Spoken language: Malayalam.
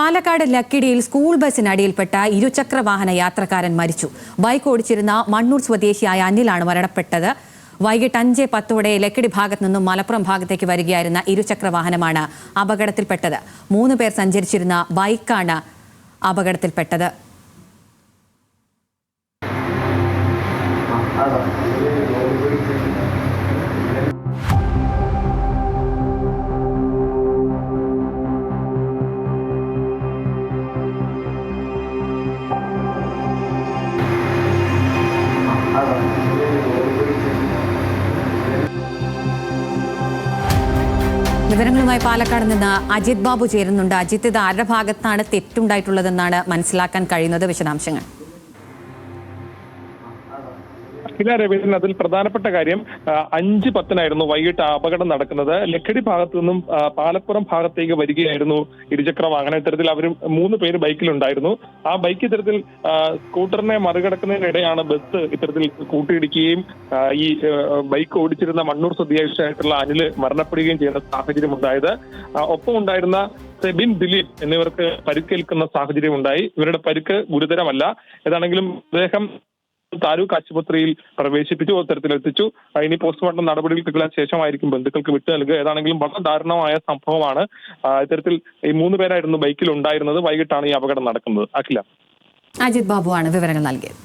പാലക്കാട് ലക്കിടിയിൽ സ്കൂൾ ബസിനടിയിൽപ്പെട്ട ഇരുചക്ര വാഹന യാത്രക്കാരൻ മരിച്ചു. ബൈക്ക് ഓടിച്ചിരുന്ന മണ്ണൂർ സ്വദേശിയായ അനിലാണ് മരണപ്പെട്ടത്. വൈകിട്ട് 5:10 ലക്കിടി ഭാഗത്തു നിന്നും മലപ്പുറം ഭാഗത്തേക്ക് വരികയായിരുന്ന ഇരുചക്ര വാഹനമാണ് അപകടത്തിൽപ്പെട്ടത്. 3 പേർ സഞ്ചരിച്ചിരുന്ന ബൈക്കാണ് അപകടത്തിൽപ്പെട്ടത്. വിവരങ്ങളുമായി പാലക്കാട് നിന്ന് അജിത് ബാബു ചേരുന്നുണ്ട്. അജിത്, ഇത് ആരുടെ ഭാഗത്താണ് തെറ്റുണ്ടായിട്ടുള്ളതെന്നാണ് മനസ്സിലാക്കാൻ കഴിയുന്നത്? വിശദാംശങ്ങൾ. രവീന്ദ്രൻ, അതിൽ പ്രധാനപ്പെട്ട കാര്യം 5:10 വൈകിട്ട് അപകടം നടക്കുന്നത്. ലക്കിടി ഭാഗത്തു നിന്നും പാലപ്പുറം ഭാഗത്തേക്ക് വരികയായിരുന്നു ഇരുചക്ര വാഹനം. ഇത്തരത്തിൽ അവരും 3 പേര് ബൈക്കിലുണ്ടായിരുന്നു. ആ ബൈക്ക് ഇത്തരത്തിൽ സ്കൂട്ടറിനെ മറികടക്കുന്നതിനിടെയാണ് ബസ് ഇത്തരത്തിൽ കൂട്ടിയിടിക്കുകയും ഈ ബൈക്ക് ഓടിച്ചിരുന്ന മണ്ണൂർ സ്വദേശിയായിട്ടുള്ള അനില് മരണപ്പെടുകയും ചെയ്യുന്ന സാഹചര്യം ഉണ്ടായത്. ഒപ്പം ഉണ്ടായിരുന്ന സെബിൻ, ദിലീപ് എന്നിവർക്ക് പരിക്കേൽക്കുന്ന സാഹചര്യം ഉണ്ടായി. ഇവരുടെ പരിക്ക് ഗുരുതരമല്ല. ഏതാണെങ്കിലും അദ്ദേഹം താലൂക്ക് ആശുപത്രിയിൽ പ്രവേശിപ്പിച്ചു, തരത്തിലെത്തിച്ചു. ഇനി പോസ്റ്റ്മോർട്ടം നടപടികൾക്കുള്ള ശേഷമായിരിക്കും ബന്ധുക്കൾക്ക് വിട്ടു നൽകുക. ഏതാണെങ്കിലും വളരെ ദാരുണമായ സംഭവമാണ്. ഇത്തരത്തിൽ ഈ 3 പേരായിരുന്നു ബൈക്കിൽ ഉണ്ടായിരുന്നത്. വൈകിട്ടാണ് ഈ അപകടം നടക്കുന്നത്. അഖില, അജിത് ബാബുവാണ് വിവരങ്ങൾ നൽകിയത്.